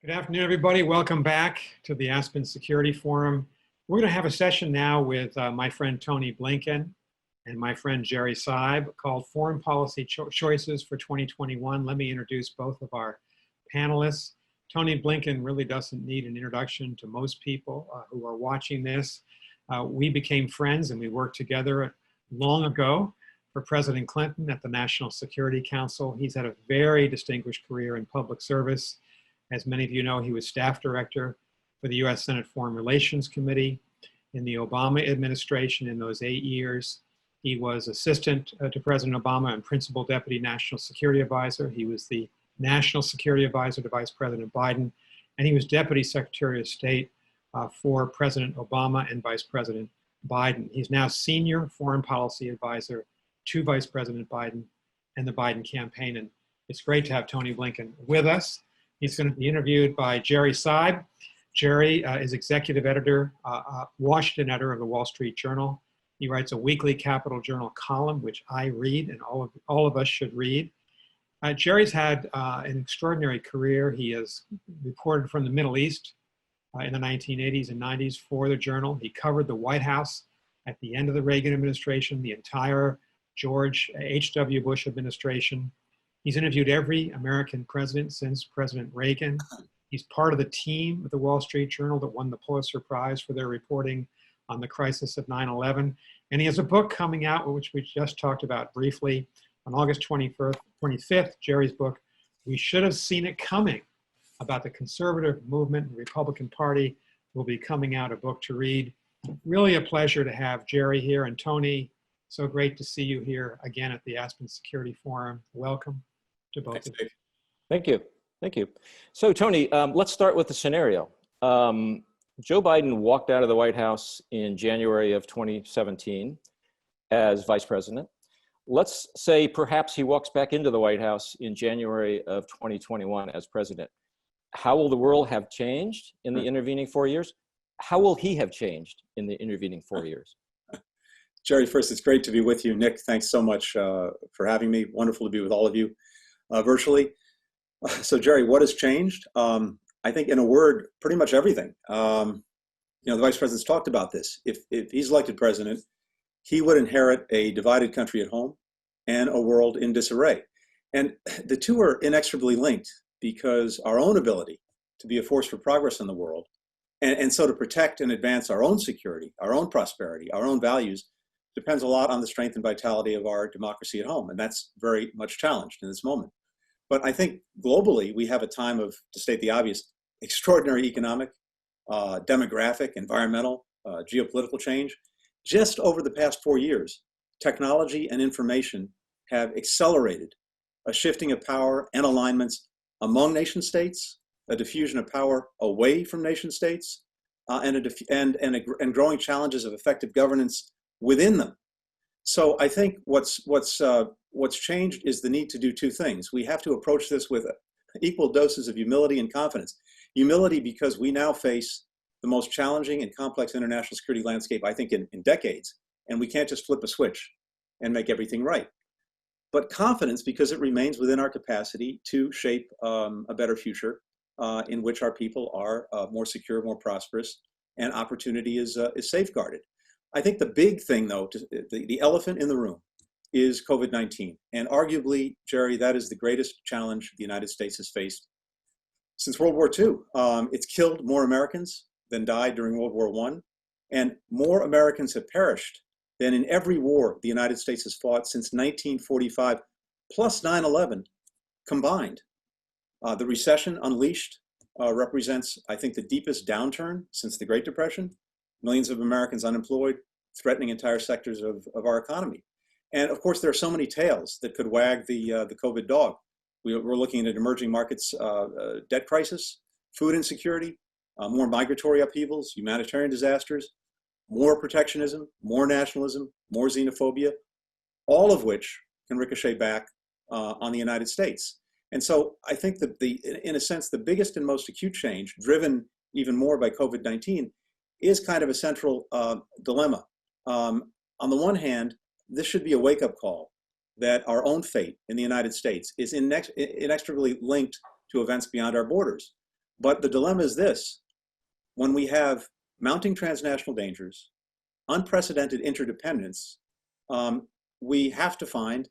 Good afternoon, everybody. Welcome back to the Aspen Security Forum. We're going to have a session now with my friend Tony Blinken and my friend Jerry Seib called Foreign Policy Choices for 2021. Let me introduce both of our panelists. Tony Blinken really doesn't need an introduction to most people who are watching this. We became friends and we worked together long ago for President Clinton at the National Security Council. He's had a very distinguished career in public service. As many of you know, he was staff director for the U.S. Senate Foreign Relations Committee in the Obama administration in those 8 years. He was assistant to President Obama and principal deputy national security advisor. He was the national security advisor to Vice President Biden, and he was deputy secretary of state for President Obama and Vice President Biden. He's now senior foreign policy advisor to Vice President Biden and the Biden campaign. And it's great to have Tony Blinken with us. He's going to be interviewed by Jerry Seib. Jerry is executive editor, Washington editor of the Wall Street Journal. He writes a weekly Capital Journal column, which I read and all of us should read. Jerry's had an extraordinary career. He has reported from the Middle East in the 1980s and 90s for the Journal. He covered the White House at the end of the Reagan administration, the entire George H.W. Bush administration. He's interviewed every American president since President Reagan. He's part of the team at the Wall Street Journal that won the Pulitzer Prize for their reporting on the crisis of 9/11. And he has a book coming out, which we just talked about briefly, on August 25th, Jerry's book, We Should Have Seen It Coming, about the conservative movement and Republican Party, will be coming out, a book to read. Really a pleasure to have Jerry here. And Tony, so great to see you here again at the Aspen Security Forum. Welcome to both of you. Thank you. Thank you. So Tony, let's start with the scenario. Joe Biden walked out of the White House in January of 2017 as vice president. Let's say perhaps he walks back into the White House in January of 2021 as president. How will the world have changed in the intervening 4 years? How will he have changed in the intervening 4 years? Jerry, first, it's great to be with you. Nick, thanks so much for having me. Wonderful to be with all of you virtually. So Jerry, what has changed? I think in a word, pretty much everything. The Vice President's talked about this. If he's elected president, he would inherit a divided country at home and a world in disarray. And the two are inextricably linked because our own ability to be a force for progress in the world, and so to protect and advance our own security, our own prosperity, our own values, depends a lot on the strength and vitality of our democracy at home. And that's very much challenged in this moment. But I think globally, we have a time of, to state the obvious, extraordinary economic, demographic, environmental, geopolitical change. Just over the past 4 years, technology and information have accelerated a shifting of power and alignments among nation states, a diffusion of power away from nation states, and growing challenges of effective governance within them. So I think what's changed is the need to do two things. We have to approach this with equal doses of humility and confidence. Humility because we now face the most challenging and complex international security landscape, I think, in decades, and we can't just flip a switch and make everything right. But confidence because it remains within our capacity to shape a better future in which our people are more secure, more prosperous, and opportunity is safeguarded. I think the big thing, though, the elephant in the room is COVID-19. And arguably, Jerry, that is the greatest challenge the United States has faced since World War II. It's killed more Americans than died during World War I. And more Americans have perished than in every war the United States has fought since 1945, plus 9/11 combined. The recession unleashed represents, I think, the deepest downturn since the Great Depression. Millions of Americans unemployed, threatening entire sectors of our economy. And of course, there are so many tails that could wag the COVID dog. We're looking at emerging markets, debt crisis, food insecurity, more migratory upheavals, humanitarian disasters, more protectionism, more nationalism, more xenophobia, all of which can ricochet back on the United States. And so I think that in a sense, the biggest and most acute change, driven even more by COVID-19, is kind of a central dilemma. On the one hand, this should be a wake-up call that our own fate in the United States is inextricably linked to events beyond our borders. But the dilemma is this: when we have mounting transnational dangers, unprecedented interdependence, we have to find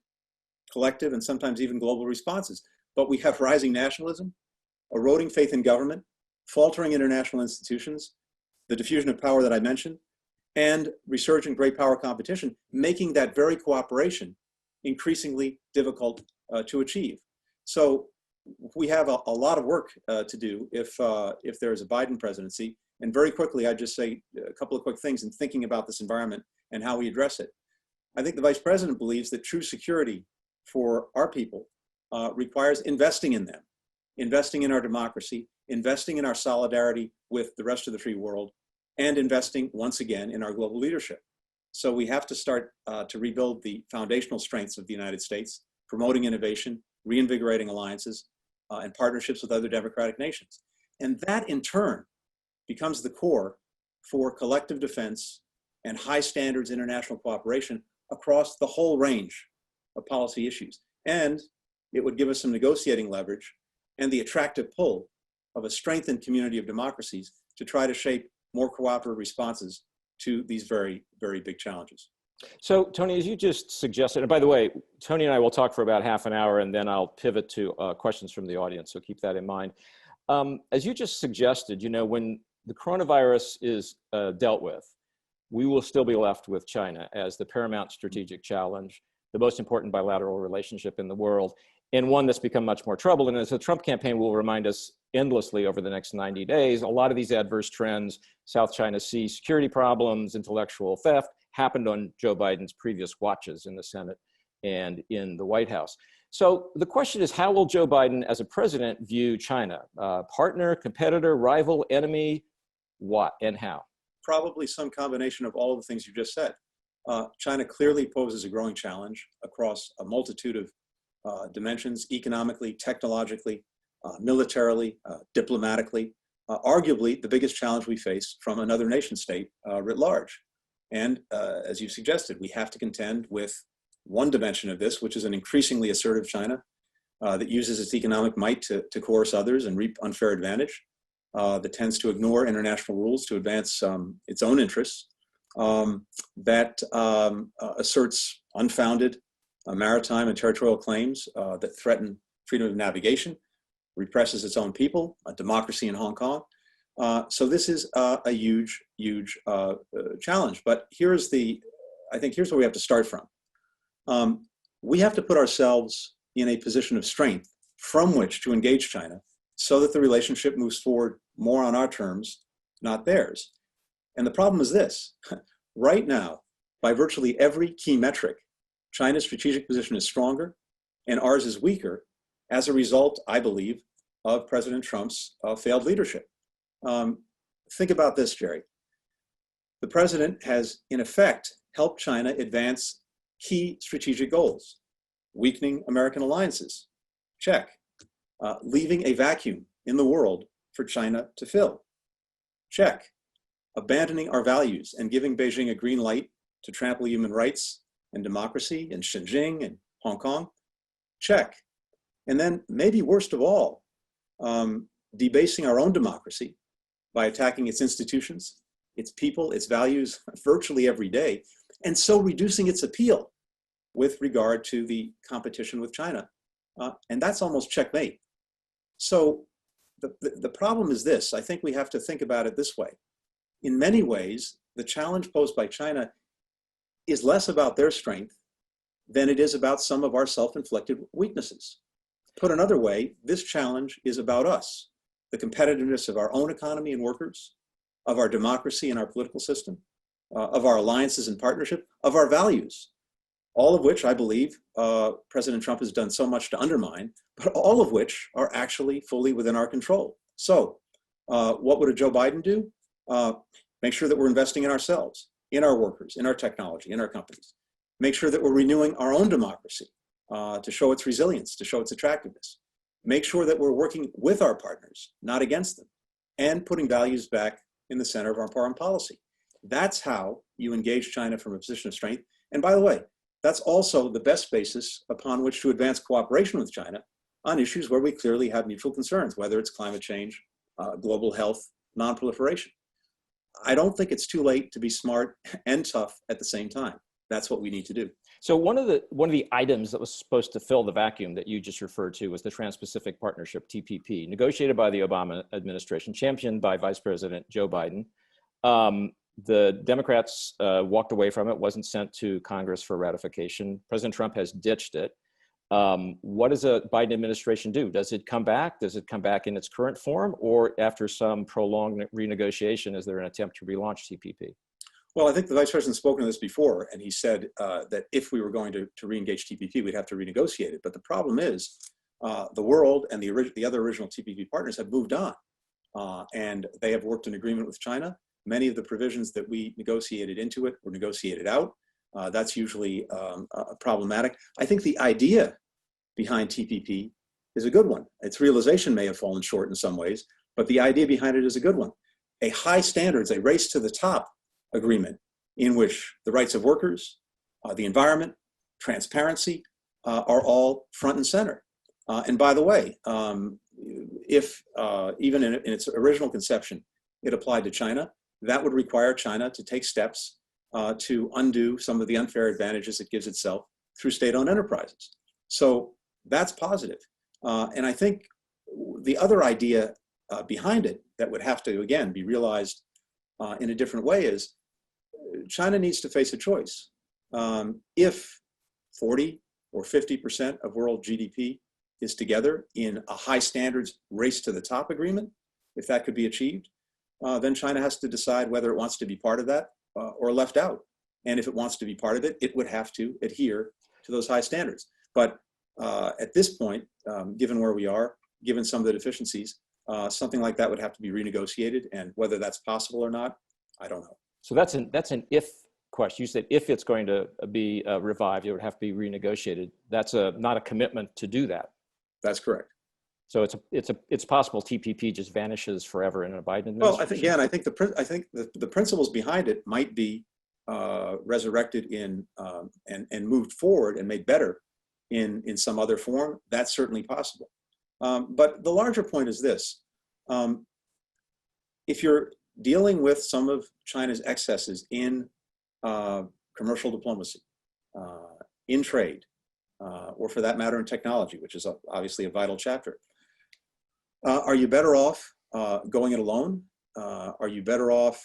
collective and sometimes even global responses. But we have rising nationalism, eroding faith in government, faltering international institutions, the diffusion of power that I mentioned, and resurgent great power competition, making that very cooperation increasingly difficult to achieve. So we have a lot of work to do if there is a Biden presidency. And very quickly, I'd just say a couple of quick things in thinking about this environment and how we address it. I think the vice president believes that true security for our people requires investing in them, investing in our democracy, investing in our solidarity with the rest of the free world, and investing once again in our global leadership. So we have to start to rebuild the foundational strengths of the United States, promoting innovation, reinvigorating alliances, and partnerships with other democratic nations. And that in turn becomes the core for collective defense and high standards international cooperation across the whole range of policy issues. And it would give us some negotiating leverage and the attractive pull of a strengthened community of democracies to try to shape more cooperative responses to these very, very big challenges. So, Tony, as you just suggested, and by the way, Tony and I will talk for about half an hour, and then I'll pivot to questions from the audience, so keep that in mind. As you just suggested, you know, when the coronavirus is dealt with, we will still be left with China as the paramount strategic challenge, the most important bilateral relationship in the world, and one that's become much more troubled. And as the Trump campaign will remind us endlessly over the next 90 days, a lot of these adverse trends, South China Sea security problems, intellectual theft, happened on Joe Biden's previous watches in the Senate and in the White House. So the question is, how will Joe Biden as a president view China? Partner, competitor, rival, enemy, what and how? Probably some combination of all of the things you just said. China clearly poses a growing challenge across a multitude of dimensions, economically, technologically, militarily, diplomatically. Arguably, the biggest challenge we face from another nation state writ large. And as you suggested, we have to contend with one dimension of this, which is an increasingly assertive China that uses its economic might to coerce others and reap unfair advantage, that tends to ignore international rules to advance its own interests, that asserts unfounded maritime and territorial claims that threaten freedom of navigation, represses its own people, a democracy in Hong Kong. So this is a huge, huge challenge. But I think here's where we have to start from. We have to put ourselves in a position of strength from which to engage China so that the relationship moves forward more on our terms, not theirs. And the problem is this: right now, by virtually every key metric, China's strategic position is stronger and ours is weaker as a result, I believe, of President Trump's failed leadership. Think about this, Jerry. The president has, in effect, helped China advance key strategic goals: weakening American alliances, check; leaving a vacuum in the world for China to fill, check; abandoning our values and giving Beijing a green light to trample human rights and democracy in Xinjiang and Hong Kong, check; and then, maybe worst of all, debasing our own democracy by attacking its institutions, its people, its values virtually every day, and so reducing its appeal with regard to the competition with China. And that's almost checkmate. So the problem is this: I think we have to think about it this way. In many ways, the challenge posed by China is less about their strength than it is about some of our self-inflicted weaknesses. Put another way, this challenge is about us, the competitiveness of our own economy and workers, of our democracy and our political system, of our alliances and partnership, of our values, all of which I believe President Trump has done so much to undermine, but all of which are actually fully within our control. So what would a Joe Biden do? Make sure that we're investing in ourselves, in our workers, in our technology, in our companies. Make sure that we're renewing our own democracy to show its resilience, to show its attractiveness. Make sure that we're working with our partners, not against them, and putting values back in the center of our foreign policy. That's how you engage China from a position of strength. And by the way, that's also the best basis upon which to advance cooperation with China on issues where we clearly have mutual concerns, whether it's climate change global health, non-proliferation. I don't think it's too late to be smart and tough at the same time. That's what we need to do. So one of the items that was supposed to fill the vacuum that you just referred to was the Trans-Pacific Partnership, TPP, negotiated by the Obama administration, championed by Vice President Joe Biden. The Democrats walked away from it, wasn't sent to Congress for ratification. President Trump has ditched it. What does a Biden administration do? Does it come back? Does it come back in its current form? Or after some prolonged renegotiation, is there an attempt to relaunch TPP? Well, I think the Vice President spoke on this before, and he said that if we were going to re-engage TPP, we'd have to renegotiate it. But the problem is the world and the other original TPP partners have moved on, and they have worked an agreement with China. Many of the provisions that we negotiated into it were negotiated out. That's usually problematic. I think the idea behind TPP is a good one. Its realization may have fallen short in some ways, but the idea behind it is a good one. A high standards, a race to the top agreement in which the rights of workers, the environment, transparency are all front and center. And by the way, if even in its original conception, it applied to China, that would require China to take steps to undo some of the unfair advantages it gives itself through state-owned enterprises. So that's positive. And I think the other idea behind it that would have to, again, be realized in a different way is China needs to face a choice. If 40 or 50% of world GDP is together in a high standards race to the top agreement, if that could be achieved, then China has to decide whether it wants to be part of that or left out. And if it wants to be part of it, it would have to adhere to those high standards. But at this point, given where we are, given some of the deficiencies, something like that would have to be renegotiated. And whether that's possible or not, I don't know. So that's an if question. You said if it's going to be revived, it would have to be renegotiated. That's not a commitment to do that. That's correct. So it's possible TPP just vanishes forever in a Biden administration. Well, I think the principles behind it might be resurrected in and moved forward and made better in some other form. That's certainly possible. But the larger point is this: if you're dealing with some of China's excesses in commercial diplomacy, in trade, or for that matter in technology, which is obviously a vital chapter, are you better off going it alone? Are you better off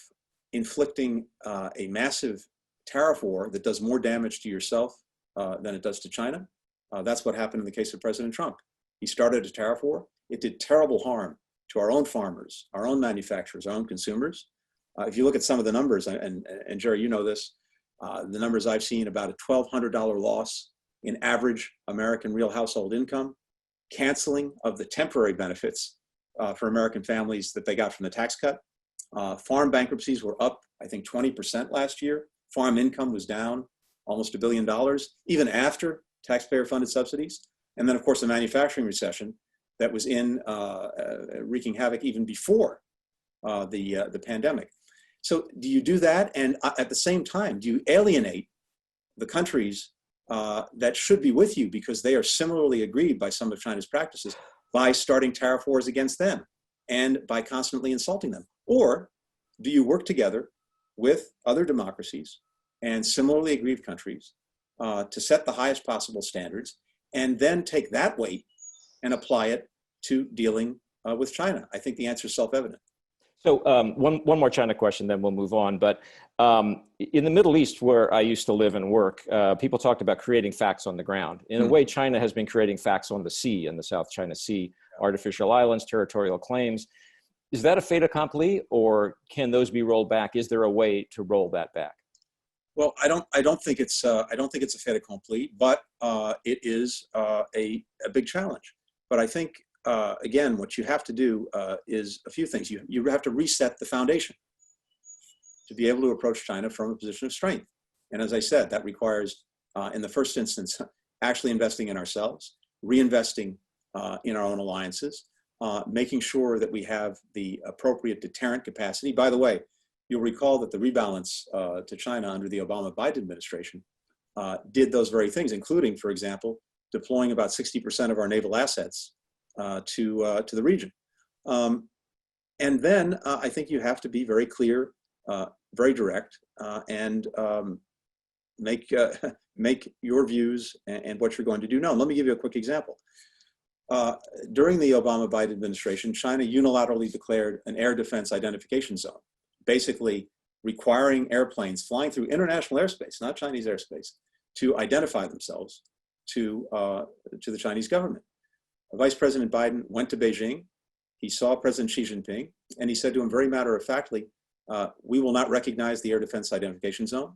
inflicting a massive tariff war that does more damage to yourself than it does to China? That's what happened in the case of President Trump. He started a tariff war. It did terrible harm to our own farmers, our own manufacturers, our own consumers. If you look at some of the numbers, and Jerry, you know this, the numbers I've seen about a $1,200 loss in average American real household income, canceling of the temporary benefits for American families that they got from the tax cut. Farm bankruptcies were up, I think, 20% last year. Farm income was down almost $1 billion, even after taxpayer-funded subsidies. And then, of course, the manufacturing recession that was wreaking havoc even before the pandemic. So do you do that? And at the same time, do you alienate the countries that should be with you because they are similarly aggrieved by some of China's practices by starting tariff wars against them and by constantly insulting them? Or do you work together with other democracies and similarly aggrieved countries to set the highest possible standards and then take that weight and apply it to dealing with China? I think the answer is self-evident. So one more China question, then we'll move on. But in the Middle East, where I used to live and work, people talked about creating facts on the ground. In a way, China has been creating facts on the sea, in the South China Sea, artificial islands, territorial claims. Is that a fait accompli, or can those be rolled back? Is there a way to roll that back? Well, I don't think it's a fait accompli, but it is a big challenge. But I think again, what you have to do is a few things. You have to reset the foundation to be able to approach China from a position of strength. And as I said, that requires, in the first instance, actually investing in ourselves, reinvesting in our own alliances, making sure that we have the appropriate deterrent capacity. By the way, you'll recall that the rebalance to China under the Obama-Biden administration did those very things, including, for example, deploying about 60% of our naval assets to the region. And then I think you have to be very clear, very direct, and make make your views and what you're going to do known. Let me give you a quick example. During the Obama-Biden administration, China unilaterally declared an air defense identification zone, basically requiring airplanes flying through international airspace, not Chinese airspace, to identify themselves to the Chinese government. Vice President Biden went to Beijing. He saw President Xi Jinping, and he said to him very matter-of-factly, we will not recognize the air defense identification zone.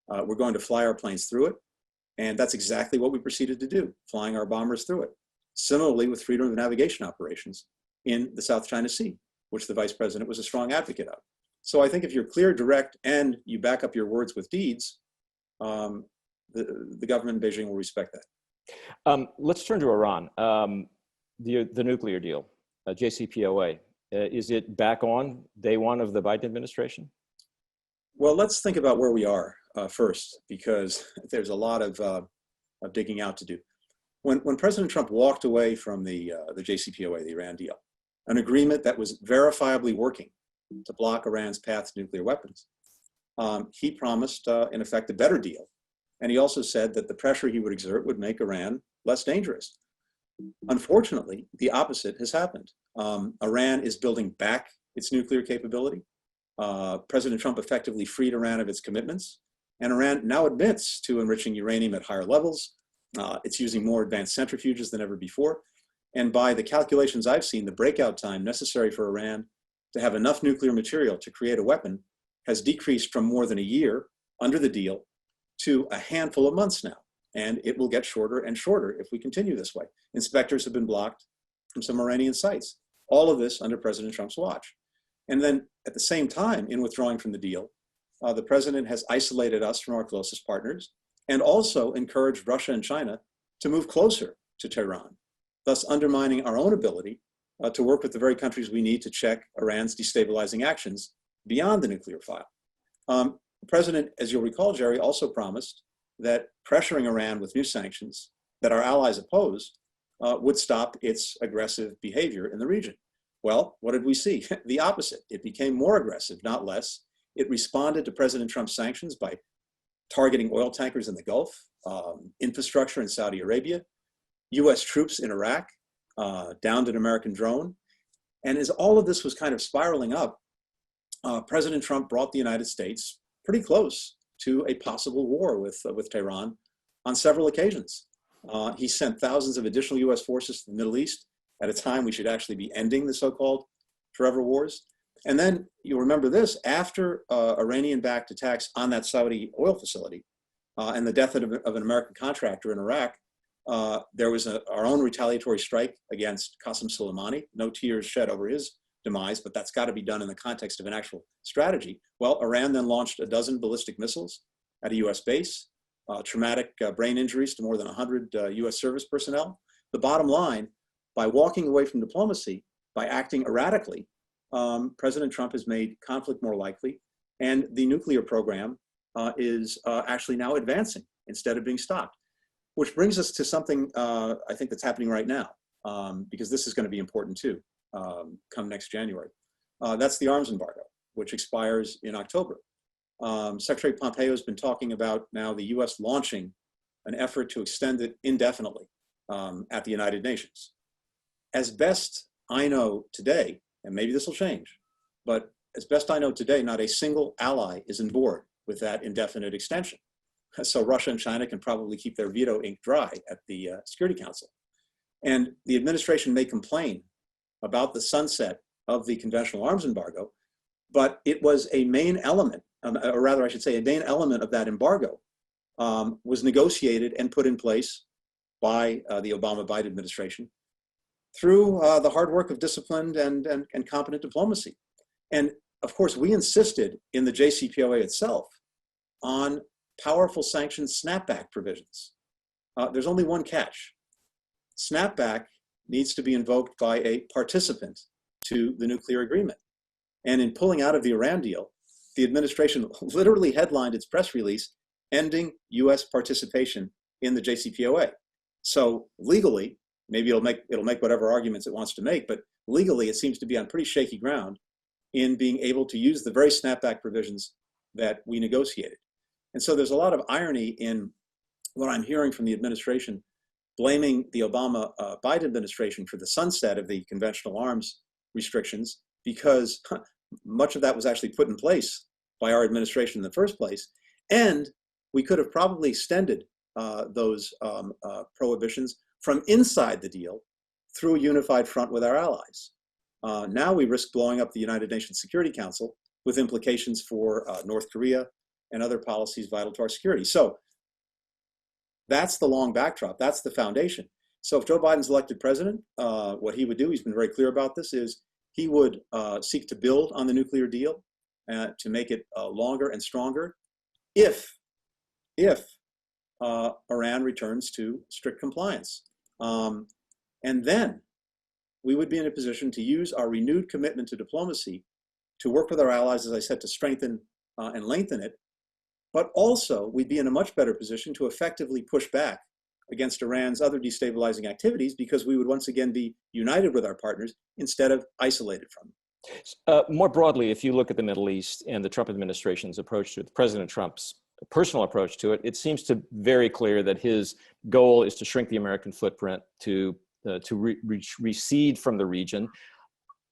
We're going to fly our planes through it. And that's exactly what we proceeded to do, flying our bombers through it. Similarly, with freedom of navigation operations in the South China Sea, which the vice president was a strong advocate of. So I think if you're clear, direct, and you back up your words with deeds, the government in Beijing will respect that. Let's turn to Iran. The nuclear deal, JCPOA, is it back on day one of the Biden administration? Well, let's think about where we are first, because there's a lot of digging out to do. When President Trump walked away from the JCPOA, the Iran deal, an agreement that was verifiably working to block Iran's path to nuclear weapons, he promised, in effect, a better deal. And he also said that the pressure he would exert would make Iran less dangerous. Unfortunately, the opposite has happened. Iran is building back its nuclear capability. President Trump effectively freed Iran of its commitments, and Iran now admits to enriching uranium at higher levels. It's using more advanced centrifuges than ever before. And by the calculations I've seen, the breakout time necessary for Iran to have enough nuclear material to create a weapon has decreased from more than a year under the deal to a handful of months now. And it will get shorter and shorter if we continue this way. Inspectors have been blocked from some Iranian sites. All of this under President Trump's watch. And then at the same time, in withdrawing from the deal, the president has isolated us from our closest partners and also encouraged Russia and China to move closer to Tehran, thus undermining our own ability to work with the very countries we need to check Iran's destabilizing actions beyond the nuclear file. The president, as you'll recall, Jerry, also promised that pressuring Iran with new sanctions that our allies opposed would stop its aggressive behavior in the region. Well, what did we see? The opposite. It became more aggressive, not less. It responded to President Trump's sanctions by targeting oil tankers in the Gulf, infrastructure in Saudi Arabia, US troops in Iraq, downed an American drone. And as all of this was kind of spiraling up, President Trump brought the United States pretty close to a possible war with Tehran on several occasions. He sent thousands of additional US forces to the Middle East at a time we should actually be ending the so-called forever wars. And then you'll remember this, after Iranian-backed attacks on that Saudi oil facility and the death of an American contractor in Iraq, there was our own retaliatory strike against Qasem Soleimani. No tears shed over his demise, but that's got to be done in the context of an actual strategy. Well, Iran then launched a dozen ballistic missiles at a US base, traumatic brain injuries to more than 100 US service personnel. The bottom line, by walking away from diplomacy, by acting erratically, President Trump has made conflict more likely, and the nuclear program is actually now advancing instead of being stopped. Which brings us to something I think that's happening right now, because this is going to be important too, come next January. That's the arms embargo, which expires in October. Secretary Pompeo has been talking about now the US launching an effort to extend it indefinitely at the United Nations. As best I know today, and maybe this will change, but as best I know today, not a single ally is on board with that indefinite extension. So Russia and China can probably keep their veto ink dry at the Security Council. And the administration may complain about the sunset of the conventional arms embargo, but it was a main element, or rather I should say a main element of that embargo was negotiated and put in place by the Obama-Biden administration through the hard work of disciplined and competent diplomacy. And of course, we insisted in the JCPOA itself on powerful sanctions snapback provisions. There's only one catch. Snapback needs to be invoked by a participant to the nuclear agreement. And in pulling out of the Iran deal, the administration literally headlined its press release, ending US participation in the JCPOA. So legally, maybe it'll make whatever arguments it wants to make, but legally it seems to be on pretty shaky ground in being able to use the very snapback provisions that we negotiated. And so there's a lot of irony in what I'm hearing from the administration, blaming the Obama-Biden administration for the sunset of the conventional arms restrictions, because much of that was actually put in place by our administration in the first place. And we could have probably extended those prohibitions from inside the deal through a unified front with our allies. Now we risk blowing up the United Nations Security Council with implications for North Korea and other policies vital to our security. So that's the long backdrop. That's the foundation. So if Joe Biden's elected president, what he would do, he's been very clear about this, is he would seek to build on the nuclear deal to make it longer and stronger if Iran returns to strict compliance. And then we would be in a position to use our renewed commitment to diplomacy to work with our allies, as I said, to strengthen and lengthen it. But also, we'd be in a much better position to effectively push back against Iran's other destabilizing activities, because we would once again be united with our partners instead of isolated from them. More broadly, if you look at the Middle East and the Trump administration's approach to it, President Trump's personal approach to it, it seems to very clear that his goal is to shrink the American footprint, to recede from the region,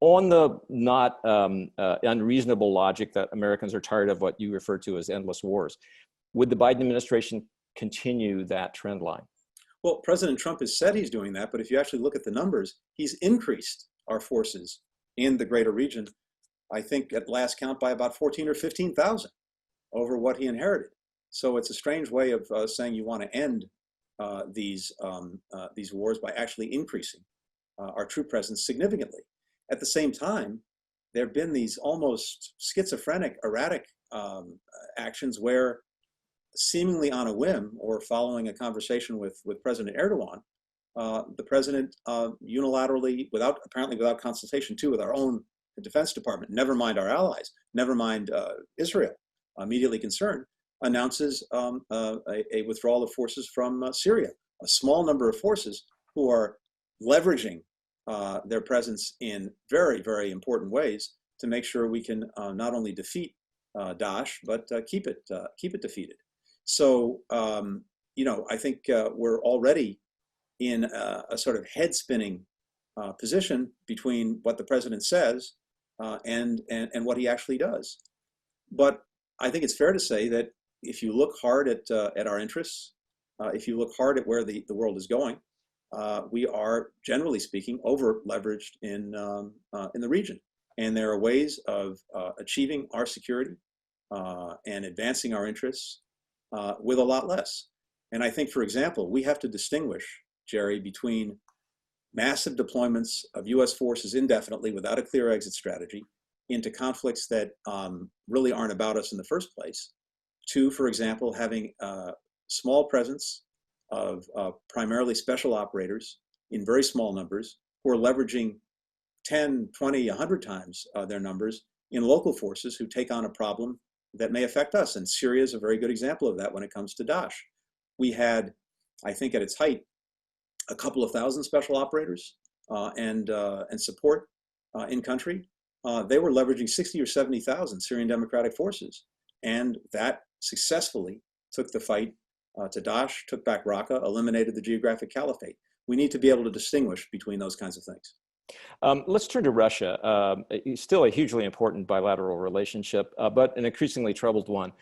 on the not unreasonable logic that Americans are tired of what you refer to as endless wars. Would the Biden administration continue that trend line? Well, President Trump has said he's doing that, but if you actually look at the numbers, he's increased our forces in the greater region, I think at last count by about 14 or 15,000 over what he inherited. So it's a strange way of saying you want to end these wars by actually increasing our troop presence significantly. At the same time, there have been these almost schizophrenic, erratic actions where, seemingly on a whim or following a conversation with President Erdogan, the president unilaterally, apparently without consultation too with our own Defense Department, never mind our allies, never mind Israel, immediately concerned, announces a withdrawal of forces from Syria. A small number of forces who are leveraging their presence in very, very important ways to make sure we can not only defeat Daesh, but keep it defeated. So, I think we're already in a sort of head-spinning position between what the president says and what he actually does. But I think it's fair to say that if you look hard at our interests, if you look hard at where the world is going, we are, generally speaking, over-leveraged in the region. And there are ways of achieving our security and advancing our interests with a lot less. And I think, for example, we have to distinguish, Jerry, between massive deployments of US forces indefinitely without a clear exit strategy into conflicts that really aren't about us in the first place, to, for example, having a small presence of primarily special operators in very small numbers who are leveraging 10, 20, 100 times their numbers in local forces who take on a problem that may affect us. And Syria is a very good example of that when it comes to Daesh. We had, I think at its height, a couple of thousand special operators and support in country. They were leveraging 60 or 70,000 Syrian Democratic Forces. And that successfully took the fight to Daesh, took back Raqqa, eliminated the geographic caliphate. We need to be able to distinguish between those kinds of things. Let's turn to Russia. It's still a hugely important bilateral relationship, but an increasingly troubled one.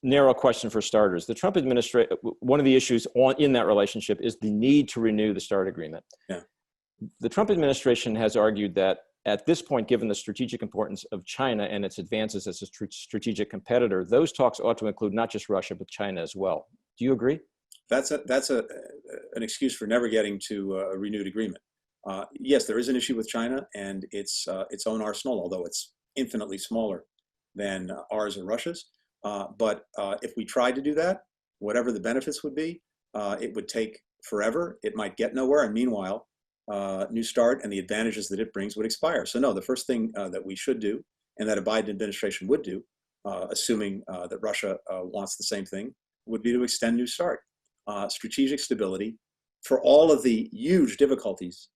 Narrow question for starters. The Trump administration, one of the issues in that relationship is the need to renew the START agreement. Yeah. The Trump administration has argued that at this point, given the strategic importance of China and its advances as a strategic competitor, those talks ought to include not just Russia, but China as well. Do you agree? That's an excuse for never getting to a renewed agreement. Yes, there is an issue with China and its own arsenal, although it's infinitely smaller than ours or Russia's. But if we tried to do that, whatever the benefits would be, it would take forever. It might get nowhere. And meanwhile, New START and the advantages that it brings would expire. So no, the first thing that we should do, and that a Biden administration would do, assuming that Russia wants the same thing, would be to extend New START. Strategic stability, for all of the huge difficulties,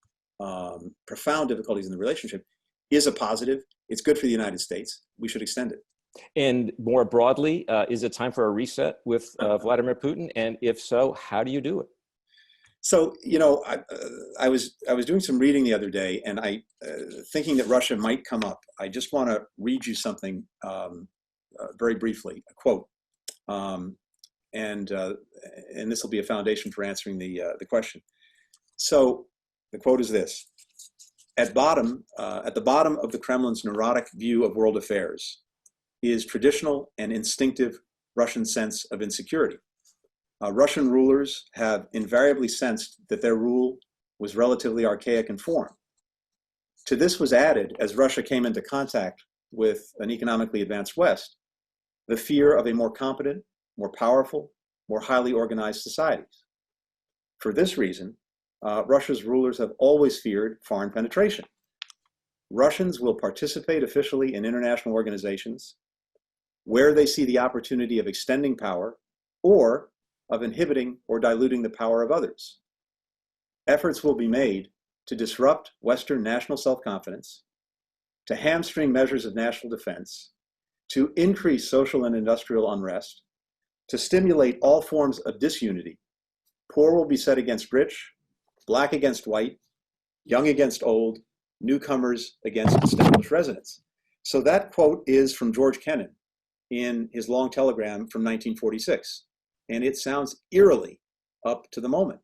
profound difficulties in the relationship, is a positive. It's good for the United States. We should extend it. And more broadly, is it time for a reset with Vladimir Putin? And if so, how do you do it? So, you know, I was doing some reading the other day, and thinking that Russia might come up. I just want to read you something very briefly, a quote, and this will be a foundation for answering the question. So, the quote is this: at the bottom of the Kremlin's neurotic view of world affairs is traditional and instinctive Russian sense of insecurity. Russian rulers have invariably sensed that their rule was relatively archaic in form. To this was added, as Russia came into contact with an economically advanced West, the fear of a more competent, more powerful, more highly organized societies. For this reason, Russia's rulers have always feared foreign penetration. Russians will participate officially in international organizations where they see the opportunity of extending power or of inhibiting or diluting the power of others. Efforts will be made to disrupt Western national self-confidence, to hamstring measures of national defense, to increase social and industrial unrest, to stimulate all forms of disunity. Poor will be set against rich, black against white, young against old, newcomers against established residents. So that quote is from George Kennan in his long telegram from 1946. And it sounds eerily up to the moment.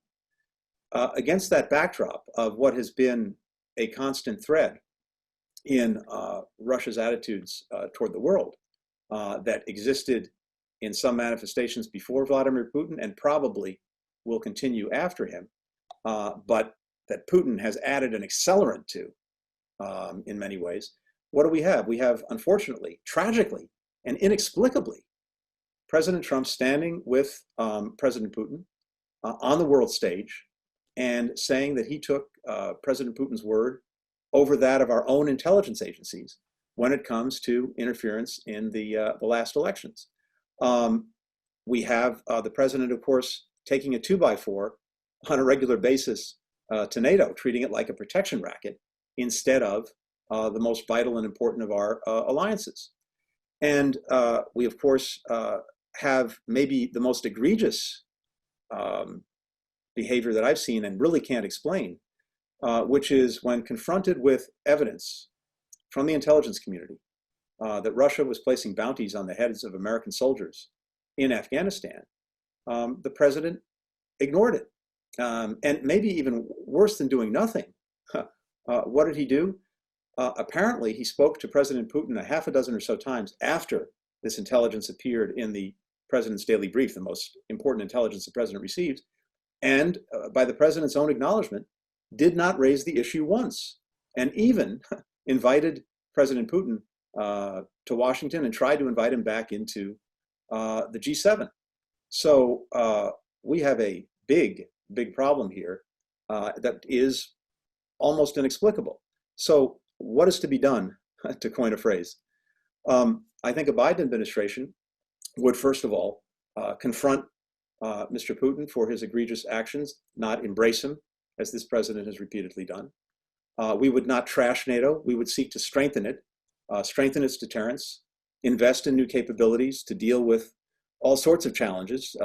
Against that backdrop of what has been a constant thread in Russia's attitudes toward the world that existed in some manifestations before Vladimir Putin and probably will continue after him, but that Putin has added an accelerant to in many ways, what do we have? We have, unfortunately, tragically, and inexplicably, President Trump standing with President Putin on the world stage and saying that he took President Putin's word over that of our own intelligence agencies when it comes to interference in the last elections. We have the president, of course, taking a 2x4 on a regular basis to NATO, treating it like a protection racket instead of the most vital and important of our alliances. And we, of course, have maybe the most egregious behavior that I've seen and really can't explain, which is when confronted with evidence from the intelligence community that Russia was placing bounties on the heads of American soldiers in Afghanistan, the president ignored it. And maybe even worse than doing nothing, what did he do? Apparently, he spoke to President Putin a half a dozen or so times after this intelligence appeared in the president's daily brief, the most important intelligence the president receives, and by the president's own acknowledgement, did not raise the issue once, and even invited President Putin to Washington and tried to invite him back into the G7. So we have a big problem here that is almost inexplicable. So what is to be done, to coin a phrase? I think a Biden administration would, first of all, confront Mr. Putin for his egregious actions, not embrace him, as this president has repeatedly done. We would not trash NATO. We would seek to strengthen it, strengthen its deterrence, invest in new capabilities to deal with all sorts of challenges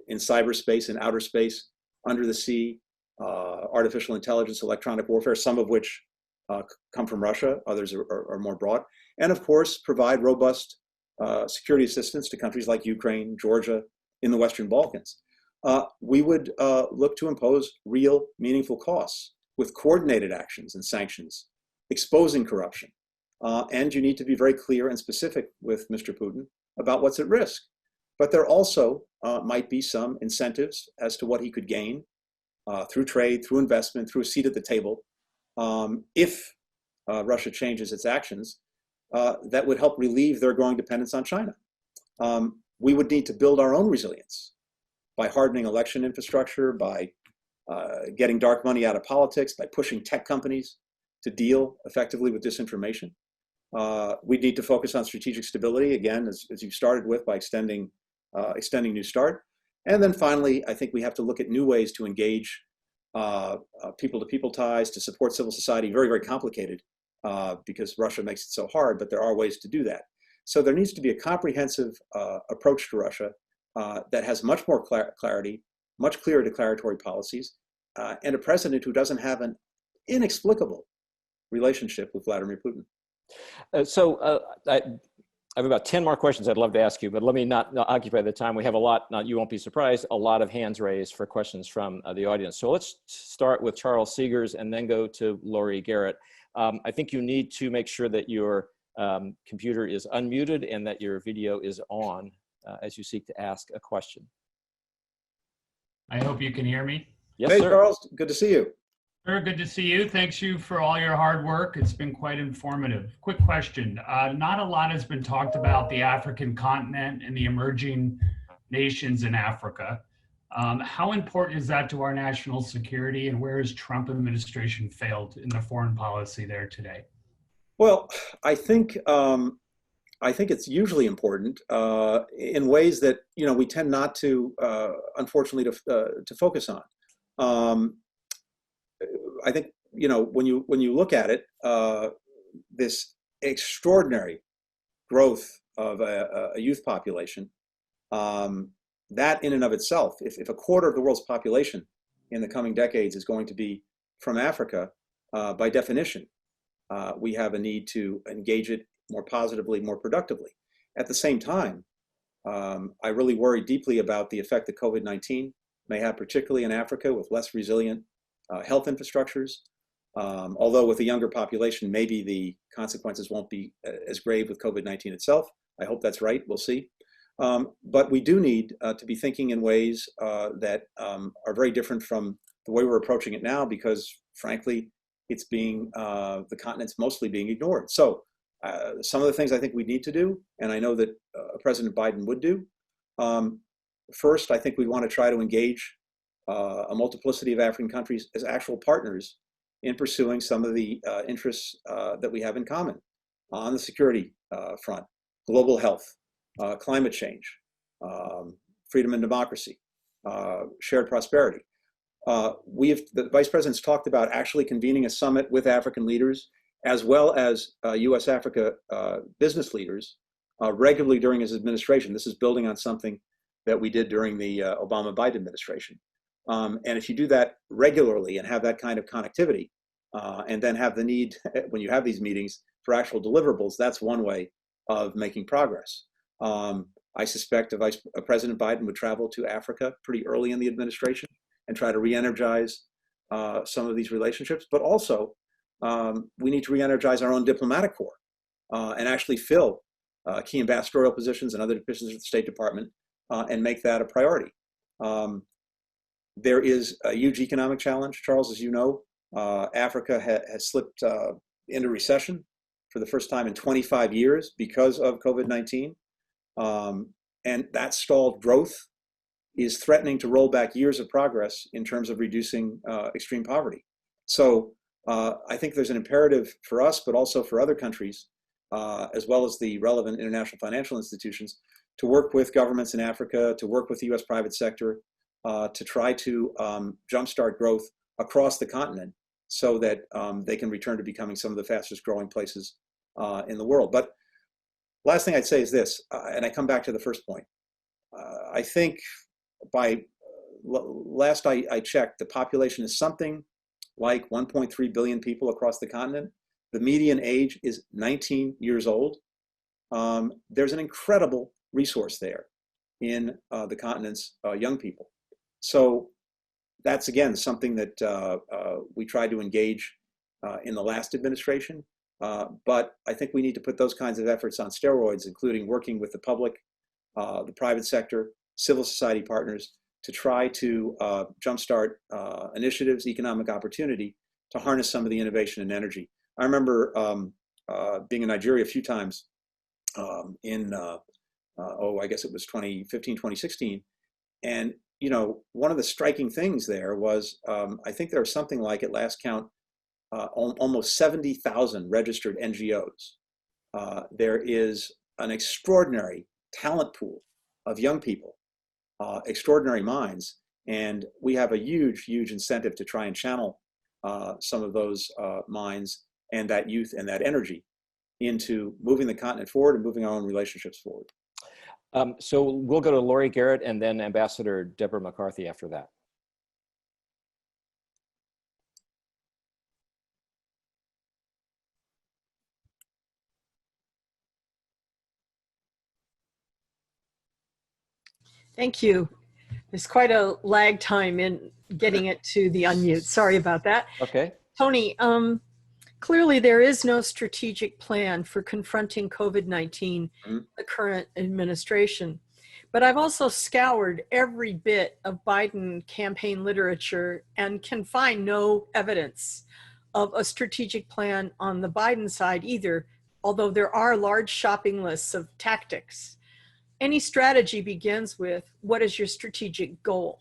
in cyberspace, in outer space, under the sea, artificial intelligence, electronic warfare, some of which come from Russia, others are more broad, and of course provide robust security assistance to countries like Ukraine, Georgia, in the Western Balkans. We would look to impose real, meaningful costs with coordinated actions and sanctions, exposing corruption. And you need to be very clear and specific with Mr. Putin about what's at risk. But there also might be some incentives as to what he could gain through trade, through investment, through a seat at the table, if Russia changes its actions, that would help relieve their growing dependence on China. We would need to build our own resilience by hardening election infrastructure, by getting dark money out of politics, by pushing tech companies to deal effectively with disinformation. We need to focus on strategic stability, again, as you started with, by extending New START. And then finally, I think we have to look at new ways to engage people-to-people ties, to support civil society, very, very complicated because Russia makes it so hard, but there are ways to do that. So there needs to be a comprehensive approach to Russia that has much more clarity, much clearer declaratory policies, and a president who doesn't have an inexplicable relationship with Vladimir Putin. I have about 10 more questions I'd love to ask you, but let me not occupy the time. We have a lot, you won't be surprised, a lot of hands raised for questions from the audience. So let's start with Charles Seegers and then go to Lori Garrett. I think you need to make sure that your computer is unmuted and that your video is on as you seek to ask a question. I hope you can hear me. Yes, hey, sir. Charles, good to see you. Very good to see you. Thanks you for all your hard work. It's been quite informative. Quick question. Not a lot has been talked about the African continent and the emerging nations in Africa. How important is that to our national security, and where has Trump administration failed in the foreign policy there today? Well, I think it's usually important in ways that we tend not to, unfortunately, to focus on. I think when you look at it, this extraordinary growth of a youth population, that in and of itself, if a quarter of the world's population in the coming decades is going to be from Africa, by definition, we have a need to engage it more positively, more productively. At the same time, I really worry deeply about the effect that COVID-19 may have, particularly in Africa, with less resilient health infrastructures. Although with a younger population, maybe the consequences won't be as grave with COVID-19 itself. I hope that's right. We'll see. But we do need to be thinking in ways that are very different from the way we're approaching it now, because frankly, it's the continent's mostly being ignored. So some of the things I think we need to do, and I know that President Biden would do. First, I think we want to try to engage a multiplicity of African countries as actual partners in pursuing some of the interests that we have in common on the security front: global health, climate change, freedom and democracy, shared prosperity. The Vice President's talked about actually convening a summit with African leaders, as well as U.S.-Africa business leaders, regularly during his administration. This is building on something that we did during the Obama-Biden administration. And if you do that regularly and have that kind of connectivity, and then have the need, when you have these meetings, for actual deliverables, that's one way of making progress. I suspect President Biden would travel to Africa pretty early in the administration and try to re-energize some of these relationships. But also, we need to re-energize our own diplomatic corps and actually fill key ambassadorial positions and other positions at the State Department and make that a priority. There is a huge economic challenge, Charles, as you know. Africa has slipped into recession for the first time in 25 years because of COVID-19. And that stalled growth is threatening to roll back years of progress in terms of reducing extreme poverty. So I think there's an imperative for us, but also for other countries, as well as the relevant international financial institutions, to work with governments in Africa, to work with the US private sector, to try to jumpstart growth across the continent so that they can return to becoming some of the fastest growing places in the world. But last thing I'd say is this, and I come back to the first point. I think by last I checked, the population is something like 1.3 billion people across the continent. The median age is 19 years old. There's an incredible resource there in the continent's young people. So that's, again, something that we tried to engage in the last administration. But I think we need to put those kinds of efforts on steroids, including working with the public, the private sector, civil society partners, to try to jumpstart initiatives, economic opportunity, to harness some of the innovation and energy. I remember being in Nigeria a few times I guess it was 2015, 2016. And, you know, one of the striking things there was, I think there was something like, at last count, almost 70,000 registered NGOs. There is an extraordinary talent pool of young people, extraordinary minds, and we have a huge, huge incentive to try and channel some of those minds and that youth and that energy into moving the continent forward and moving our own relationships forward. So we'll go to Laurie Garrett and then Ambassador Deborah McCarthy after that. Thank you. There's quite a lag time in getting it to the unmute. Sorry about that. Okay. Tony, clearly there is no strategic plan for confronting COVID-19, the current administration. But I've also scoured every bit of Biden campaign literature and can find no evidence of a strategic plan on the Biden side either, although there are large shopping lists of tactics. Any strategy begins with, what is your strategic goal?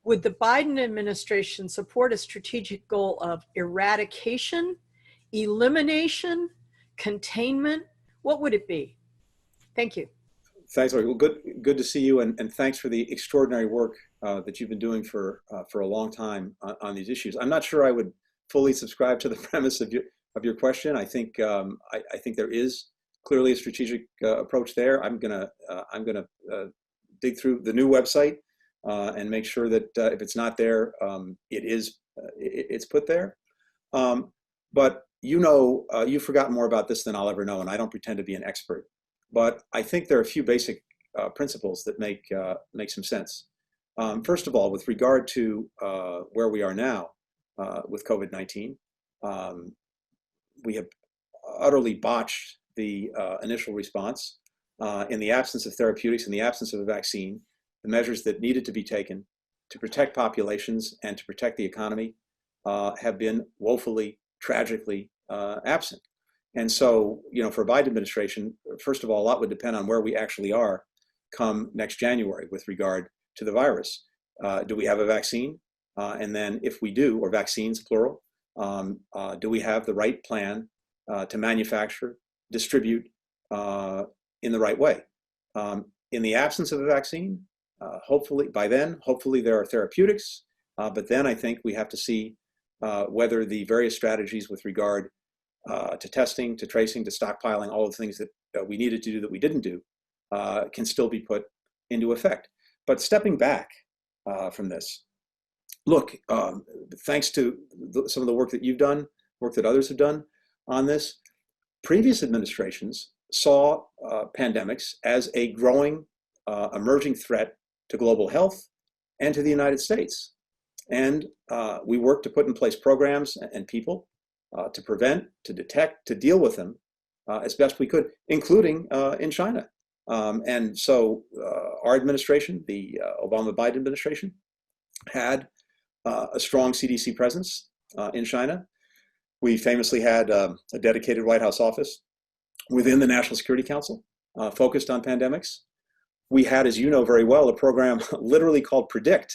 Would the Biden administration support a strategic goal of eradication, elimination, containment? What would it be? Thank you. Thanks, Laurie. Well, good to see you, and thanks for the extraordinary work that you've been doing for a long time on these issues. I'm not sure I would fully subscribe to the premise of your question. I think I think there is clearly a strategic approach there. I'm gonna dig through the new website and make sure that if it's not there, it's put there. But you've forgotten more about this than I'll ever know, and I don't pretend to be an expert. But I think there are a few basic principles that make some sense. First of all, with regard to where we are now with COVID-19, we have utterly botched the initial response. In the absence of therapeutics, in the absence of a vaccine, the measures that needed to be taken to protect populations and to protect the economy have been woefully, tragically absent. And so, for a Biden administration, first of all, a lot would depend on where we actually are come next January with regard to the virus. Do we have a vaccine? And then if we do, or vaccines, plural, do we have the right plan to manufacture, distribute in the right way? In the absence of a vaccine, hopefully there are therapeutics, but then I think we have to see whether the various strategies with regard to testing, to tracing, to stockpiling, all of the things that we needed to do that we didn't do, can still be put into effect. But stepping back from this, look, thanks to some of the work that you've done, work that others have done on this, previous administrations saw pandemics as a growing, emerging threat to global health and to the United States. And we worked to put in place programs and people to prevent, to detect, to deal with them as best we could, including in China. And so our administration, the Obama-Biden administration, had a strong CDC presence in China. We famously had a dedicated White House office within the National Security Council focused on pandemics. We had, as you know very well, a program literally called PREDICT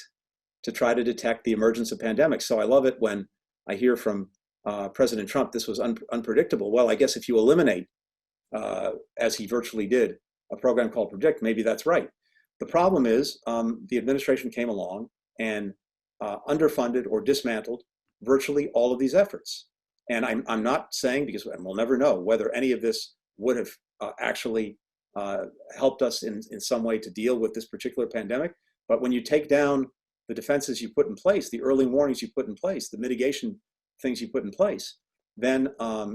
to try to detect the emergence of pandemics. So I love it when I hear from President Trump, this was unpredictable. Well, I guess if you eliminate, as he virtually did, a program called PREDICT, maybe that's right. The problem is the administration came along and underfunded or dismantled virtually all of these efforts. And I'm not saying, because we'll never know, whether any of this would have actually helped us in some way to deal with this particular pandemic. But when you take down the defenses you put in place, the early warnings you put in place, the mitigation things you put in place, then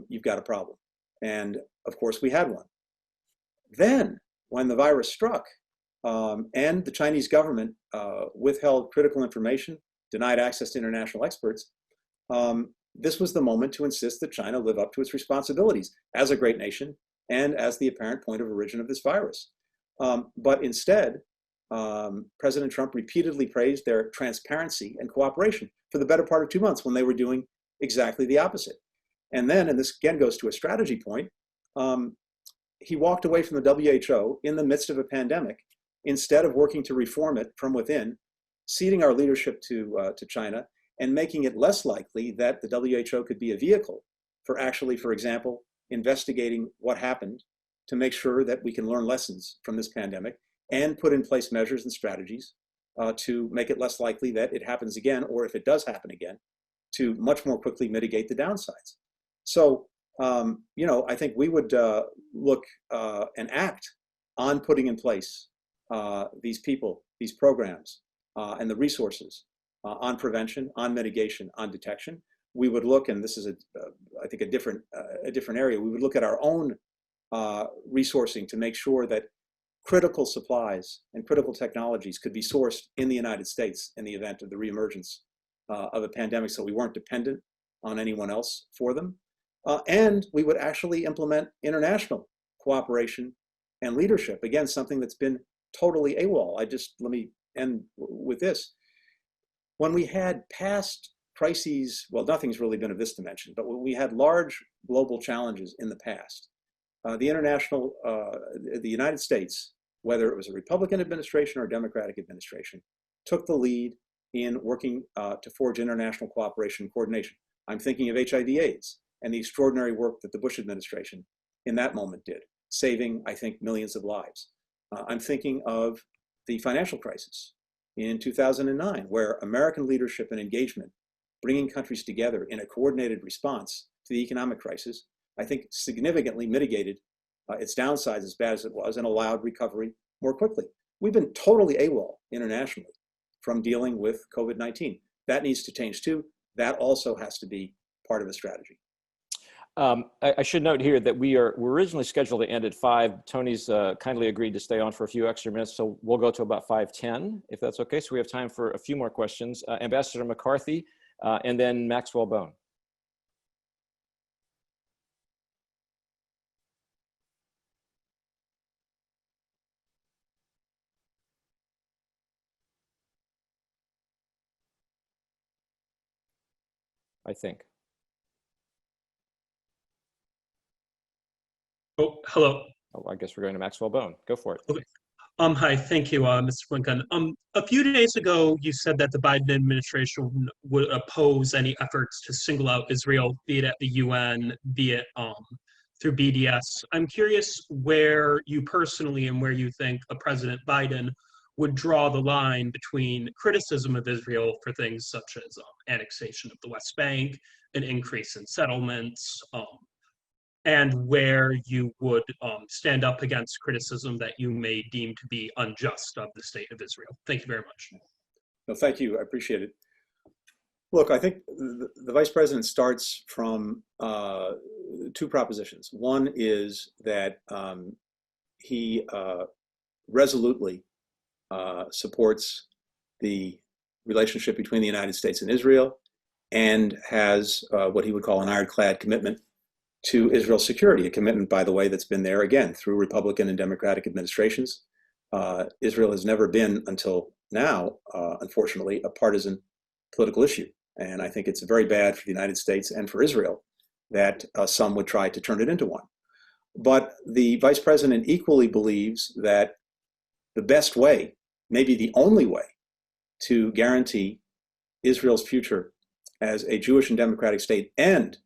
you've got a problem. And of course, we had one. Then, when the virus struck and the Chinese government withheld critical information, denied access to international experts, this was the moment to insist that China live up to its responsibilities as a great nation and as the apparent point of origin of this virus. But instead, President Trump repeatedly praised their transparency and cooperation for the better part of 2 months when they were doing exactly the opposite. And then, and this again goes to a strategy point, he walked away from the WHO in the midst of a pandemic instead of working to reform it from within, ceding our leadership to China and making it less likely that the WHO could be a vehicle for actually, for example, investigating what happened to make sure that we can learn lessons from this pandemic and put in place measures and strategies to make it less likely that it happens again, or if it does happen again, to much more quickly mitigate the downsides. So, I think we would look and act on putting in place these people, these programs, and the resources on prevention, on mitigation, on detection. We would look, and this is I think a different area. We would look at our own resourcing to make sure that critical supplies and critical technologies could be sourced in the United States in the event of the reemergence of a pandemic, so we weren't dependent on anyone else for them. And we would actually implement international cooperation and leadership. Again, something that's been totally AWOL. Let me end with this. When we had past crises, well, nothing's really been of this dimension, but when we had large global challenges in the past, the United States, whether it was a Republican administration or a Democratic administration, took the lead in working to forge international cooperation and coordination. I'm thinking of HIV/AIDS and the extraordinary work that the Bush administration in that moment did, saving, I think, millions of lives. I'm thinking of the financial crisis in 2009, where American leadership and engagement, bringing countries together in a coordinated response to the economic crisis, I think significantly mitigated its downsides as bad as it was and allowed recovery more quickly. We've been totally AWOL internationally from dealing with COVID-19. That needs to change too. That also has to be part of the strategy. I should note here that we're originally scheduled to end at 5. Tony's kindly agreed to stay on for a few extra minutes, so we'll go to about 5:10, if that's okay. So we have time for a few more questions. Ambassador McCarthy, and then Maxwell Bone. I think. Oh, hello. Oh, I guess we're going to Maxwell Bone. Go for it. Okay. Hi, thank you, Mr. Blinken. A few days ago, you said that the Biden administration would oppose any efforts to single out Israel, be it at the UN, be it through BDS. I'm curious where you personally and where you think President Biden would draw the line between criticism of Israel for things such as annexation of the West Bank, an increase in settlements, and where you would stand up against criticism that you may deem to be unjust of the state of Israel. Thank you very much. No, thank you. I appreciate it. Look, I think the Vice President starts from two propositions. One is that he resolutely supports the relationship between the United States and Israel and has what he would call an ironclad commitment to Israel's security, a commitment, by the way, that's been there, again, through Republican and Democratic administrations. Israel has never been, until now, unfortunately, a partisan political issue. And I think it's very bad for the United States and for Israel that some would try to turn it into one. But the Vice President equally believes that the best way, maybe the only way, to guarantee Israel's future as a Jewish and democratic state and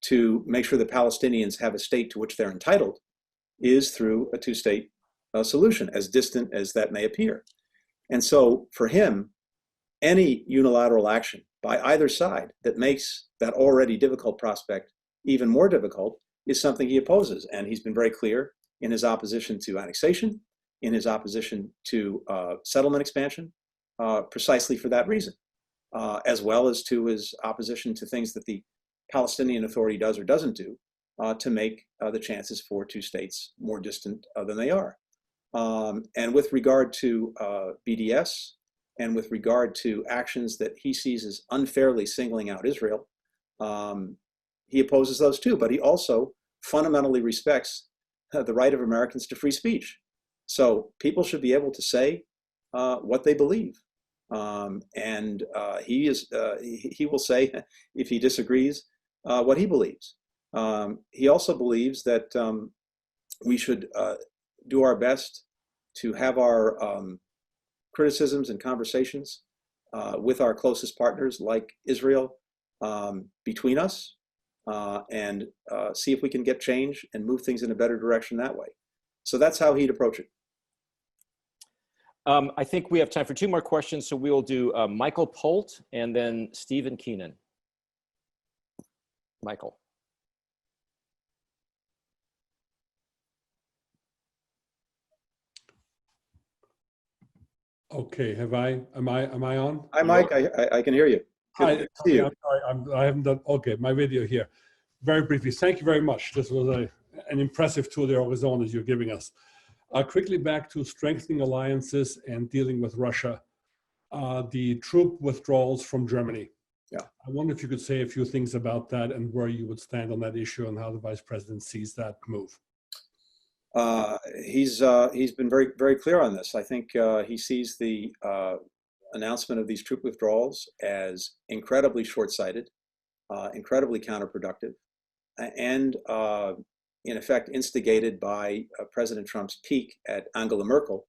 to make sure the Palestinians have a state to which they're entitled is through a two-state solution, as distant as that may appear. And so for him, any unilateral action by either side that makes that already difficult prospect even more difficult is something he opposes. And he's been very clear in his opposition to annexation, in his opposition to settlement expansion, precisely for that reason, as well as to his opposition to things that the Palestinian Authority does or doesn't do to make the chances for two states more distant than they are. And with regard to BDS and with regard to actions that he sees as unfairly singling out Israel, he opposes those too, but he also fundamentally respects the right of Americans to free speech. So people should be able to say what they believe. And he will say, if he disagrees, what he believes. He also believes that we should do our best to have our criticisms and conversations with our closest partners like Israel between us and see if we can get change and move things in a better direction that way. So that's how he'd approach it. I think we have time for two more questions, so we will do Michael Polt and then Stephen Keenan. Michael. Okay, am I on? Hi, Mike. I can hear you. Good Hi, to see you. I'm sorry, I haven't done, okay, my video here. Very briefly, thank you very much. This was an impressive tour de horizon that you're giving us. Quickly back to strengthening alliances and dealing with Russia. The troop withdrawals from Germany. Yeah. I wonder if you could say a few things about that and where you would stand on that issue and how the vice president sees that move. He's been very, very clear on this. I think he sees the announcement of these troop withdrawals as incredibly short-sighted, incredibly counterproductive, and in effect instigated by President Trump's pique at Angela Merkel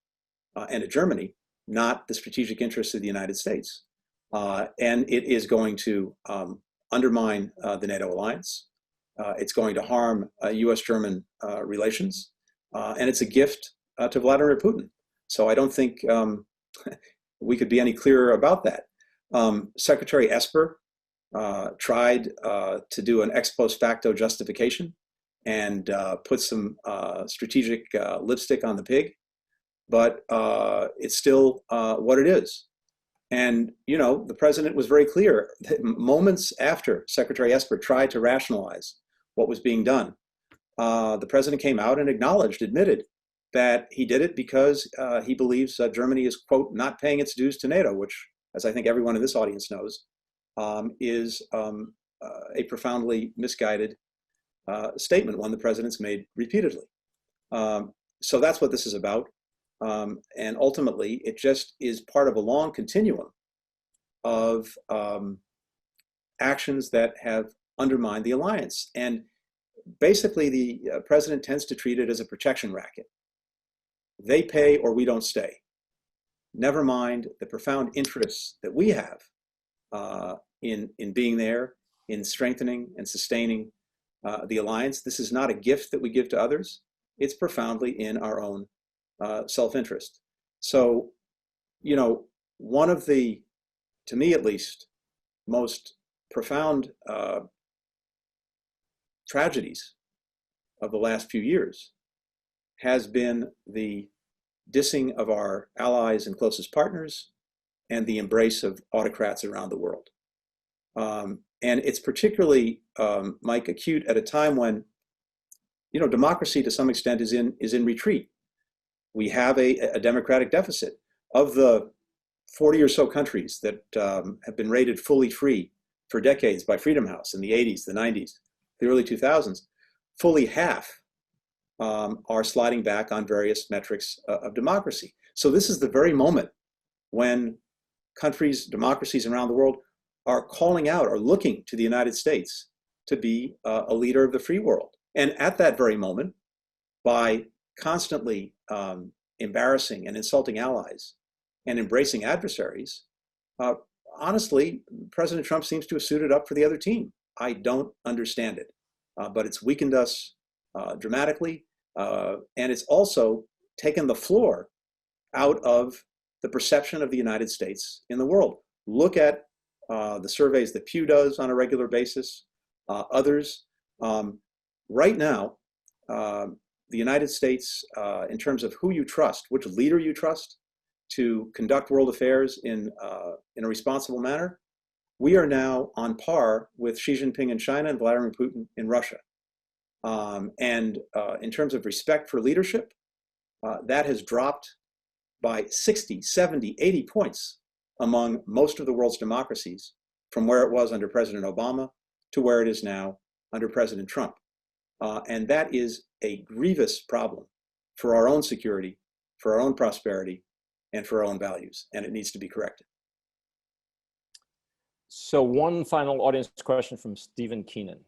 and at Germany, not the strategic interests of the United States. And it is going to undermine the NATO alliance. It's going to harm U.S.-German relations. And it's a gift to Vladimir Putin. So I don't think we could be any clearer about that. Secretary Esper tried to do an ex post facto justification and put some strategic lipstick on the pig, but it's still what it is. And, you know, the president was very clear that moments after Secretary Esper tried to rationalize what was being done, the president came out and admitted that he did it because he believes Germany is, quote, not paying its dues to NATO, which, as I think everyone in this audience knows, is a profoundly misguided statement, one the president's made repeatedly. So that's what this is about. And ultimately, it just is part of a long continuum of actions that have undermined the alliance. And basically, the president tends to treat it as a protection racket. They pay or we don't stay. Never mind the profound interests that we have in being there, in strengthening and sustaining the alliance. This is not a gift that we give to others. It's profoundly in our own self-interest. So, you know, one of the, to me at least, most profound tragedies of the last few years has been the dissing of our allies and closest partners and the embrace of autocrats around the world. And it's particularly, Mike, acute at a time when, you know, democracy to some extent is in retreat. We have a democratic deficit. Of the 40 or so countries that have been rated fully free for decades by Freedom House in the 80s, the 90s, the early 2000s, fully half are sliding back on various metrics of democracy. So this is the very moment when countries, democracies around the world are calling out or looking to the United States to be a leader of the free world. And at that very moment, by constantly embarrassing and insulting allies and embracing adversaries, honestly, President Trump seems to have suited up for the other team. I don't understand it, but it's weakened us dramatically, and it's also taken the floor out of the perception of the United States in the world. Look at the surveys that Pew does on a regular basis, others. Right now, the United States, in terms of who you trust, which leader you trust to conduct world affairs in a responsible manner, we are now on par with Xi Jinping in China and Vladimir Putin in Russia. And in terms of respect for leadership, that has dropped by 60, 70, 80 points among most of the world's democracies from where it was under President Obama to where it is now under President Trump. And that is a grievous problem for our own security, for our own prosperity, and for our own values, and it needs to be corrected. So one final audience question from Stephen Keenan.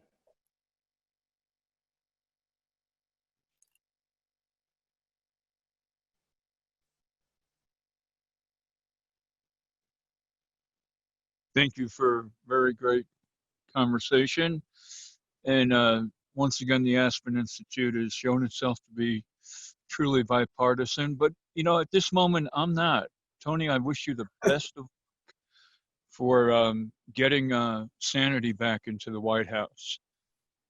Thank you for a very great conversation. And once again, the Aspen Institute has shown itself to be truly bipartisan. But, you know, at this moment, I'm not. Tony, I wish you the best of for getting sanity back into the White House.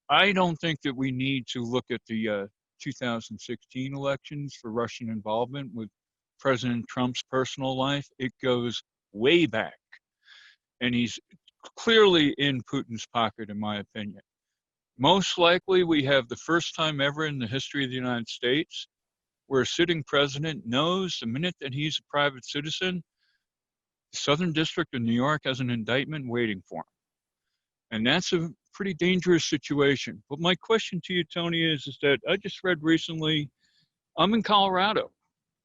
I don't think that we need to look at the 2016 elections for Russian involvement with President Trump's personal life, it goes way back. And he's clearly in Putin's pocket, in my opinion. Most likely, we have the first time ever in the history of the United States where a sitting president knows the minute that he's a private citizen, the Southern District of New York has an indictment waiting for him. And that's a pretty dangerous situation. But my question to you, Tony, is that I just read recently, I'm in Colorado,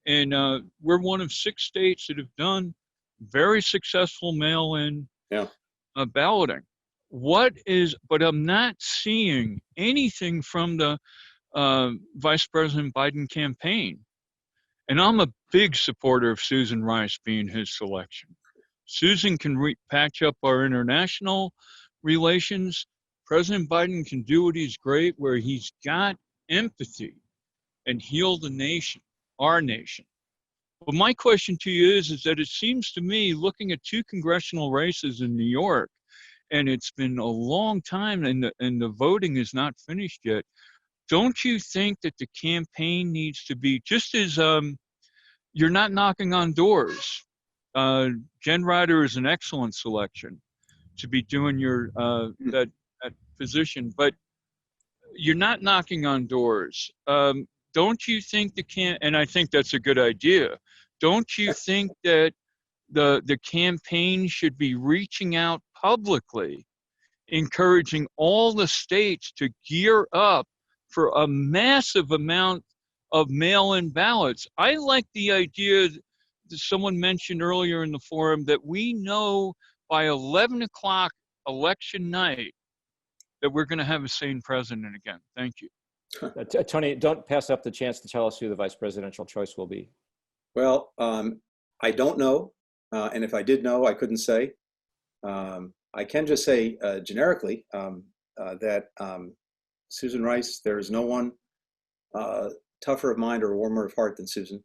and we're one of 6 states that have done very successful mail-in balloting. But I'm not seeing anything from the Vice President Biden campaign. And I'm a big supporter of Susan Rice being his selection. Susan can patch up our international relations. President Biden can do what he's great, where he's got empathy and heal the nation, our nation. But my question to you is that it seems to me, looking at 2 congressional races in New York, and it's been a long time and the voting is not finished yet, don't you think that the campaign needs to be, just as you're not knocking on doors. Jen Ryder is an excellent selection to be doing your that position, but you're not knocking on doors. Don't you think and I think that's a good idea. Don't you think that the campaign should be reaching out publicly, encouraging all the states to gear up for a massive amount of mail-in ballots? I like the idea that someone mentioned earlier in the forum that we know by 11 o'clock election night that we're going to have a sane president again. Thank you. Tony, don't pass up the chance to tell us who the vice presidential choice will be. Well, I don't know. And if I did know, I couldn't say. I can just say generically that Susan Rice, there is no one tougher of mind or warmer of heart than Susan.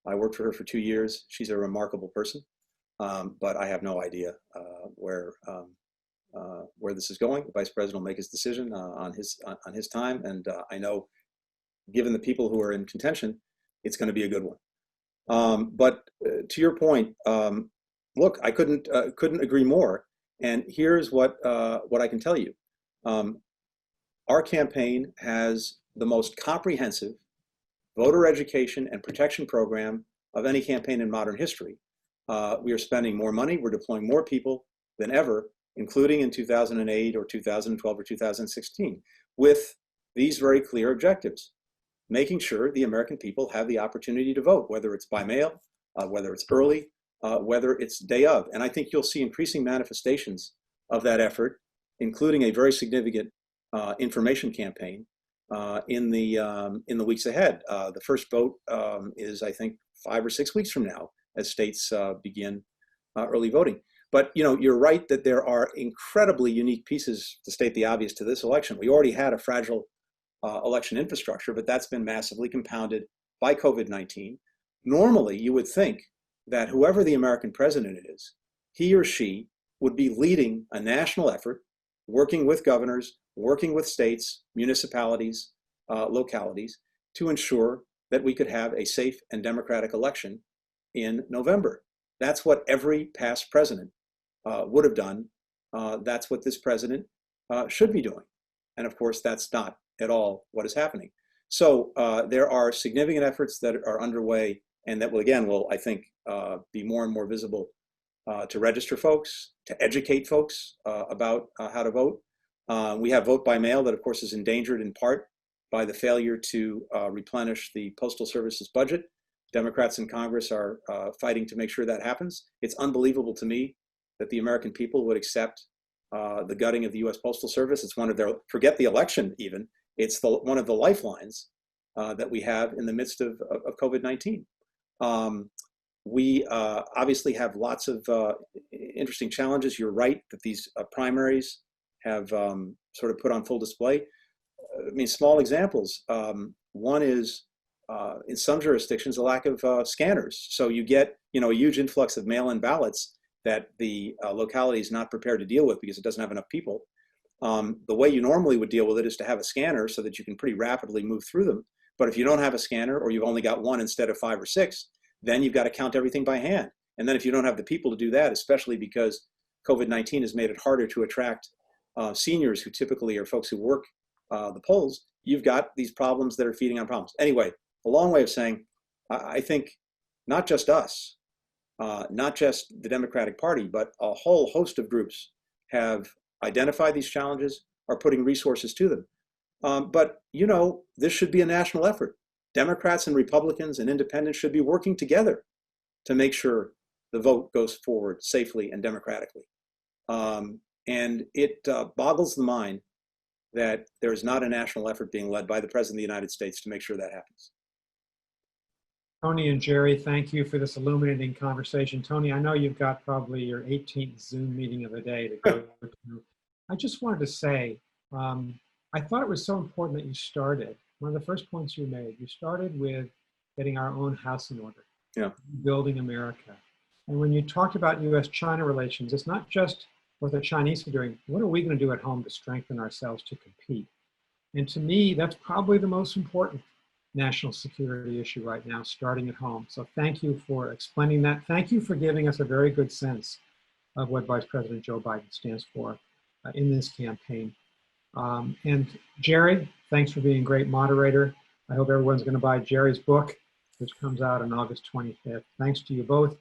I worked for her for 2 years. She's a remarkable person, but I have no idea where this is going. The vice president will make his decision on his time, and I know, given the people who are in contention, it's going to be a good one. But to your point, look, I couldn't agree more. And here's what I can tell you: our campaign has the most comprehensive voter education and protection program of any campaign in modern history. We are spending more money. We're deploying more people than ever, including in 2008 or 2012 or 2016, with these very clear objectives: making sure the American people have the opportunity to vote, whether it's by mail, whether it's early, whether it's day of. And I think you'll see increasing manifestations of that effort, including a very significant information campaign in the weeks ahead. The first vote is, I think, 5 or 6 weeks from now, as states begin early voting. But you're right that there are incredibly unique pieces, to state the obvious, to this election. We already had a fragile election infrastructure, but that's been massively compounded by COVID-19. Normally, you would think that whoever the American president is, he or she would be leading a national effort, working with governors, working with states, municipalities, localities, to ensure that we could have a safe and democratic election in November. That's what every past president would have done. That's what this president should be doing. And of course, that's not at all what is happening. So there are significant efforts that are underway, and that will, I think, be more and more visible to register folks, to educate folks about how to vote. We have vote by mail that, of course, is endangered in part by the failure to replenish the Postal Service's budget. Democrats in Congress are fighting to make sure that happens. It's unbelievable to me that the American people would accept the gutting of the U.S. Postal Service. It's one of their, forget the election even, it's one of the lifelines that we have in the midst of COVID-19. We obviously have lots of interesting challenges. You're right that these primaries have sort of put on full display. I mean, small examples. One is in some jurisdictions, a lack of scanners. So you get, a huge influx of mail-in ballots that the locality is not prepared to deal with because it doesn't have enough people. The way you normally would deal with it is to have a scanner so that you can pretty rapidly move through them. But if you don't have a scanner, or you've only got one instead of 5 or 6, then you've got to count everything by hand. And then if you don't have the people to do that, especially because COVID-19 has made it harder to attract seniors who typically are folks who work the polls, you've got these problems that are feeding on problems. Anyway, a long way of saying, I think not just us, not just the Democratic Party, but a whole host of groups have identified these challenges, are putting resources to them. But, you know, this should be a national effort. Democrats and Republicans and independents should be working together to make sure the vote goes forward safely and democratically. And it boggles the mind that there is not a national effort being led by the President of the United States to make sure that happens. Tony and Jerry, thank you for this illuminating conversation. Tony, I know you've got probably your 18th Zoom meeting of the day to go to. I just wanted to say, I thought it was so important that you started. One of the first points you made, you started with getting our own house in order, building America. And when you talked about U.S.-China relations, it's not just what the Chinese are doing. What are we going to do at home to strengthen ourselves to compete? And to me, that's probably the most important national security issue right now, starting at home. So thank you for explaining that. Thank you for giving us a very good sense of what Vice President Joe Biden stands for in this campaign. And Jerry, thanks for being a great moderator. I hope everyone's going to buy Jerry's book, which comes out on August 25th. Thanks to you both.